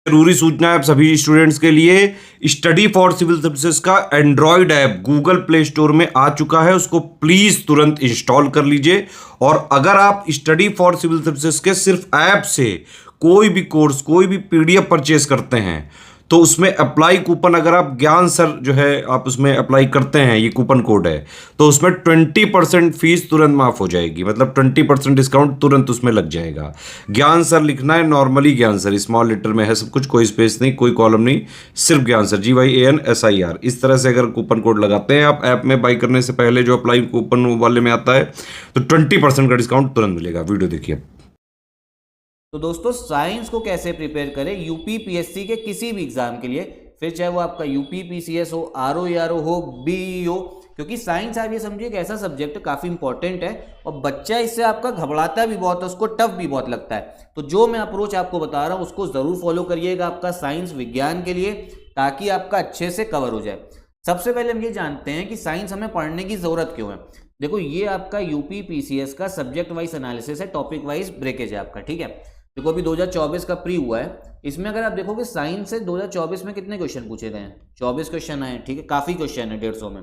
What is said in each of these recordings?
जरूरी सूचना है आप सभी स्टूडेंट्स के लिए। स्टडी फॉर सिविल सर्विसेज का Android app Google play store में आ चुका है, उसको प्लीज तुरंत इंस्टॉल कर लीजिए। और अगर आप स्टडी फॉर सिविल सर्विसेज के सिर्फ ऐप से कोई भी कोर्स, कोई भी पीडीएफ परचेज करते हैं तो उसमें अप्लाई कूपन, अगर आप ज्ञान सर जो है आप उसमें अप्लाई करते हैं, ये कूपन कोड है, तो उसमें 20% फीस तुरंत माफ हो जाएगी। मतलब 20% डिस्काउंट तुरंत उसमें लग जाएगा। ज्ञान सर लिखना है, नॉर्मली ज्ञान सर स्मॉल लेटर में है सब कुछ, कोई स्पेस नहीं, कोई कॉलम नहीं, सिर्फ ज्ञान सर GYANSIR। इस तरह से अगर कूपन कोड लगाते हैं आप ऐप में बाई करने से पहले, जो अप्लाई कूपन वाले में आता है, तो 20% का डिस्काउंट तुरंत मिलेगा। वीडियो देखिए। तो दोस्तों, साइंस को कैसे प्रिपेयर करें यूपी पीएससी के किसी भी एग्जाम के लिए, फिर चाहे वो आपका यूपी पीसीएस हो, आरओ हो, बीई हो, क्योंकि साइंस आप ये समझिए एक ऐसा सब्जेक्ट काफ़ी इंपॉर्टेंट है और बच्चा इससे आपका घबराता भी बहुत है, उसको टफ भी बहुत लगता है। तो जो मैं अप्रोच आपको बता रहा हूँ उसको ज़रूर फॉलो करिएगा आपका साइंस विज्ञान के लिए, ताकि आपका अच्छे से कवर हो जाए। सबसे पहले हम ये जानते हैं कि साइंस हमें पढ़ने की ज़रूरत क्यों है। देखो, ये आपका यूपी पीसीएस का सब्जेक्ट वाइज एनालिसिस है, टॉपिक वाइज ब्रेकेज है आपका, ठीक है। देखो, अभी 2024 का प्री हुआ है, इसमें अगर आप देखोगे साइंस से 2024 में कितने क्वेश्चन पूछे गए हैं? 24 क्वेश्चन आए, ठीक है, काफ़ी क्वेश्चन है 150 में।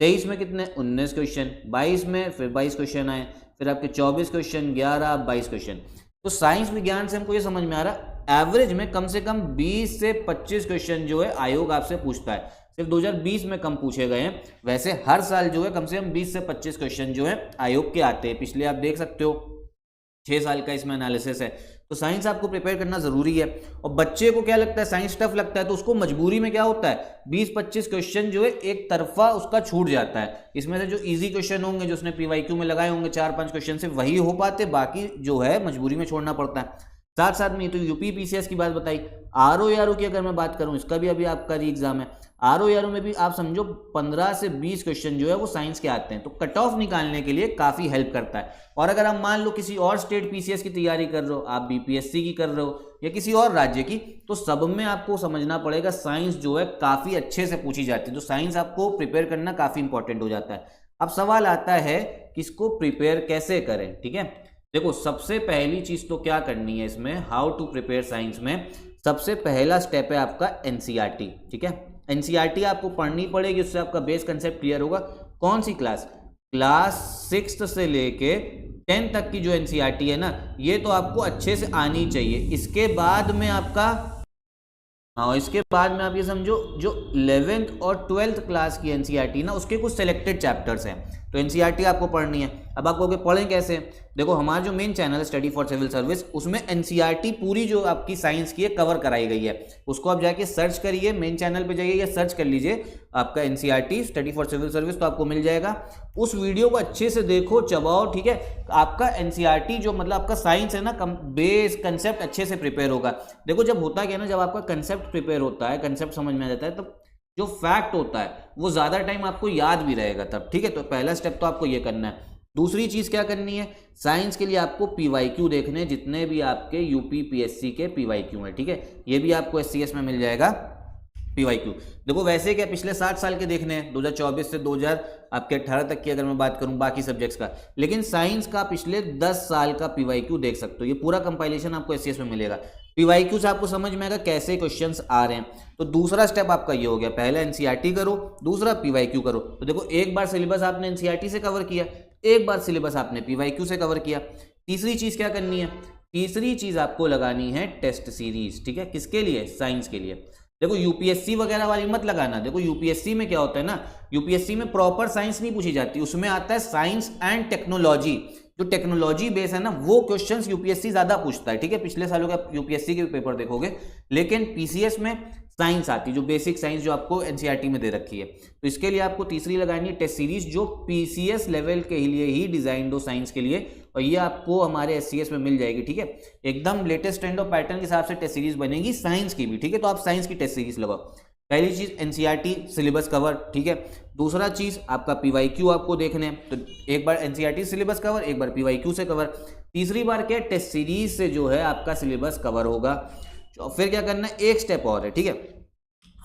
23 में कितने? 19 क्वेश्चन। 22 में फिर 22 क्वेश्चन आए, फिर आपके 24 क्वेश्चन, 11, 22 क्वेश्चन। तो साइंस विज्ञान से हमको ये समझ में आ रहा है एवरेज में कम से कम 20 से 25 क्वेश्चन जो है आयोग आपसे पूछता है। सिर्फ 2020 में कम पूछे गए हैं, वैसे हर साल जो है कम से कम 20 से 25 क्वेश्चन जो है आयोग के आते हैं। पिछले आप देख सकते हो 6 साल का इसमें एनालिसिस है। तो साइंस आपको प्रिपेयर करना जरूरी है। और बच्चे को क्या लगता है, साइंस टफ लगता है, तो उसको मजबूरी में क्या होता है, 20-25 क्वेश्चन जो है एक तरफा उसका छूट जाता है। इसमें से जो इजी क्वेश्चन होंगे, जो उसने पीवाईक्यू में लगाए होंगे 4-5 क्वेश्चन, से वही हो पाते, बाकी जो है मजबूरी में छोड़ना पड़ता है। साथ साथ में ये तो यूपी पीसीएस की बात बताई। आरओ की अगर मैं बात करूं, इसका भी अभी आपका री एग्जाम है। आरओ में भी आप समझो 15 से 20 क्वेश्चन जो है वो साइंस के आते हैं, तो कट ऑफ निकालने के लिए काफी हेल्प करता है। और अगर आप मान लो किसी और स्टेट पीसीएस की तैयारी कर रहे हो, आप बीपीएससी की कर रहे हो या किसी और राज्य की, तो सब में आपको समझना पड़ेगा साइंस जो है काफी अच्छे से पूछी जाती है। तो साइंस आपको प्रिपेयर करना काफी इंपॉर्टेंट हो जाता है। अब सवाल आता है कि इसको प्रिपेयर कैसे करें, ठीक है। देखो, सबसे पहली चीज तो क्या करनी है इसमें, हाउ टू प्रिपेयर साइंस में सबसे पहला स्टेप है आपका एनसीईआरटी, ठीक है। एनसीईआरटी आपको पढ़नी पड़ेगी, उससे आपका बेस कंसेप्ट क्लियर होगा। कौन सी क्लास? क्लास 6 से लेके 10 तक की जो एनसीईआरटी है ना, ये तो आपको अच्छे से आनी चाहिए। इसके बाद में आपका इसके बाद में आप ये समझो जो 11th और 12th क्लास की एनसीईआरटी ना, उसके कुछ सेलेक्टेड चैप्टर्स हैं, तो एनसीईआरटी आपको पढ़नी है। अब आपको पढ़ें कैसे? देखो, हमारा जो मेन चैनल है स्टडी फॉर सिविल सर्विस, उसमें एनसीईआरटी पूरी जो आपकी साइंस की है कवर कराई गई है। उसको आप जाके सर्च करिए, मेन चैनल पे जाइए या सर्च कर लीजिए आपका NCERT study for civil service, तो आपको मिल जाएगा। उस वीडियो को अच्छे से देखो, चबाओ, ठीक है। आपका एनसीईआरटी जो मतलब आपका साइंस है ना, बेस कंसेप्ट अच्छे से प्रिपेयर होगा। देखो, जब होता क्या है ना, जब आपका कंसेप्ट प्रिपेयर होता है, कंसेप्ट समझ में आ जाता है, तब जो फैक्ट होता है वो ज़्यादा टाइम आपको याद भी रहेगा तब, ठीक है। तो पहला स्टेप तो आपको ये करना है। दूसरी चीज़ क्या करनी है, साइंस के लिए आपको पीवाईक्यू देखने, जितने भी आपके यूपी पीएससी के पीवाईक्यू हैं, ठीक है। ये भी आपको एससीएस में मिल जाएगा पीवाईक्यू। देखो, वैसे क्या पिछले 60 साल के देखने हैं, 2024 से 2018 तक की अगर मैं बात करूं बाकी सब्जेक्ट्स का, लेकिन साइंस का पिछले 10 साल का पीवाईक्यू देख सकते हो। ये पूरा कंपाइलेशन आपको एससीएस में मिलेगा। पीवाईक्यू से आपको समझ में आएगा कैसे क्वेश्चंस आ रहे हैं। तो दूसरा स्टेप आपका ये हो गया, पहला एनसीईआरटी करो, दूसरा पीवाईक्यू करो। तो देखो, एक बार सिलेबस आपने एनसीईआरटी से कवर किया, एक बार सिलेबस आपने पीवाईक्यू से कवर किया। तीसरी चीज क्या करनी है? तीसरी चीज आपको लगानी है टेस्ट सीरीज, ठीक है। किसके लिए? साइंस के लिए। देखो, यूपीएससी वगैरह वाली मत लगाना। देखो, यूपीएससी में क्या होता है ना, यूपीएससी में प्रॉपर साइंस नहीं पूछी जाती, उसमें आता है साइंस एंड टेक्नोलॉजी। जो टेक्नोलॉजी बेस है ना, वो क्वेश्चंस यूपीएससी ज्यादा पूछता है, ठीक है। पिछले सालों के आप यूपीएससी के पेपर देखोगे, लेकिन पीसीएस में साइंस आती है, जो बेसिक साइंस जो आपको एनसीईआरटी में दे रखी है। तो इसके लिए आपको तीसरी लगानी है टेस्ट सीरीज, जो पीसीएस लेवल के लिए ही डिजाइंड हो साइंस के लिए, और ये आपको हमारे एससीएस में मिल जाएगी, ठीक है। एकदम लेटेस्ट ट्रेंड ऑफ पैटर्न के हिसाब से टेस्ट सीरीज बनेगी साइंस की भी, ठीक है। तो आप साइंस की टेस्ट सीरीज लगाओ। पहली चीज एनसीईआरटी सिलेबस कवर, ठीक है। दूसरा चीज आपका पीवाईक्यू आपको देखने हैं, तो एक बार एनसीईआरटी सिलेबस कवर, एक बार पीवाईक्यू से कवर। तीसरी बार क्या, टेस्ट सीरीज से जो है आपका सिलेबस कवर होगा। फिर क्या करना है, एक स्टेप और है, ठीक है।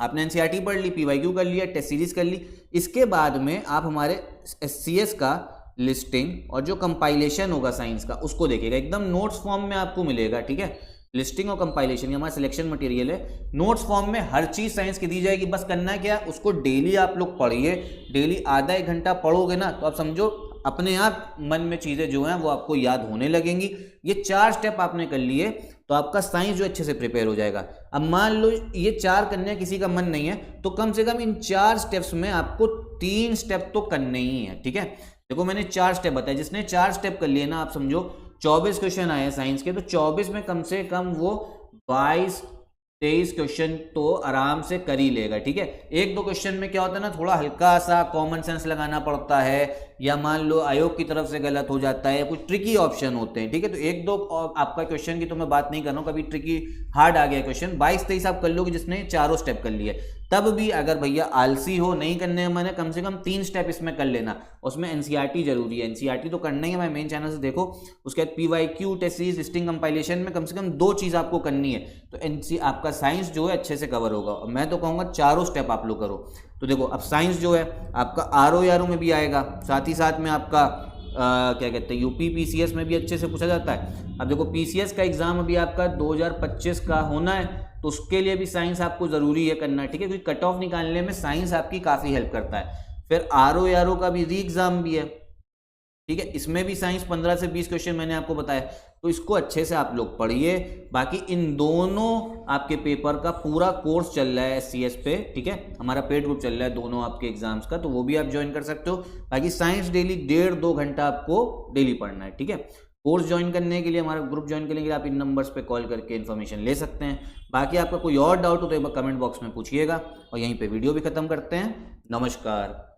आपने एनसीईआरटी पढ़ ली, पीवाईक्यू कर लिया, टेस्ट सीरीज कर ली। इसके बाद में आप हमारे एससीएस का लिस्टिंग और जो कंपाइलेशन होगा साइंस का, उसको देखिएगा। एकदम नोट्स फॉर्म में आपको मिलेगा, ठीक है। लिस्टिंग और कंपाइलेशन, ये हमारा सिलेक्शन मटेरियल है। नोट्स फॉर्म में हर चीज साइंस की दी जाएगी, बस करना है क्या, उसको डेली आप लोग पढ़िए। डेली आधा एक घंटा पढ़ोगे ना तो आप समझो अपने आप मन में चीजें जो हैं वो आपको याद होने लगेंगी। ये 4 स्टेप आपने कर लिए तो आपका साइंस जो अच्छे से प्रिपेयर हो जाएगा। अब मान लो ये 4 करने किसी का मन नहीं है तो कम से कम इन 4 स्टेप्स में आपको 3 स्टेप तो करने ही है, ठीक है। देखो मैंने 4 स्टेप बताए, जिसने 4 स्टेप कर लिए ना, आप समझो 24 क्वेश्चन आए हैं साइंस के, तो 24 में कम से कम वो 22-23 क्वेश्चन तो आराम से कर ही लेगा, ठीक है। 1-2 क्वेश्चन में क्या होता है ना, थोड़ा हल्का सा कॉमन सेंस लगाना पड़ता है, या मान लो आयोग की तरफ से गलत हो जाता है, या कुछ ट्रिकी ऑप्शन होते हैं, ठीक है। तो 1-2 आपका क्वेश्चन की तो मैं बात नहीं कर रहा हूँ, कभी ट्रिकी हार्ड आ गया क्वेश्चन, 22-23 आप कर लोगे जिसने चारों स्टेप कर लिए। तब भी अगर भैया आलसी हो, नहीं करने मैंने, कम से कम 3 स्टेप इसमें कर लेना। उसमें एनसीईआरटी जरूरी है, एनसीईआरटी तो करना ही है, मैं मेन चैनल से देखो। उसके बाद PYQ, test series, listing, compilation में कम से कम 2 चीज़ आपको करनी है, तो आपका साइंस जो है अच्छे से कवर होगा। और मैं तो कहूँगा चारों स्टेप आप लोग करो। तो देखो अब साइंस जो है आपका आरओ में भी आएगा, साथ ही साथ में आपका क्या कहते हैं यूपी पीसीएस में भी अच्छे से पूछा जाता है। अब देखो पीसीएस का एग्जाम अभी आपका 2025 का होना है, तो उसके लिए भी साइंस आपको ज़रूरी है करना, ठीक है, क्योंकि कट ऑफ निकालने में साइंस आपकी काफ़ी हेल्प करता है। फिर आरओ का भी री एग्ज़ाम भी है, ठीक है, इसमें भी साइंस 15 से 20 क्वेश्चन मैंने आपको बताया, तो इसको अच्छे से आप लोग पढ़िए। बाकी इन दोनों आपके पेपर का पूरा कोर्स चल रहा है SCS पे, ठीक है, हमारा पेड ग्रुप चल रहा है दोनों आपके एग्जाम्स का, तो वो भी आप ज्वाइन कर सकते हो। बाकी साइंस डेली 1.5-2 घंटा आपको डेली पढ़ना है, ठीक है। कोर्स ज्वाइन करने के लिए, हमारा ग्रुप ज्वाइन करने के लिए आप इन नंबर्स पे कॉल करके इन्फॉर्मेशन ले सकते हैं। बाकी आपका कोई और डाउट हो तो एक बार कमेंट बॉक्स में पूछिएगा, और यहीं पे वीडियो भी खत्म करते हैं। नमस्कार।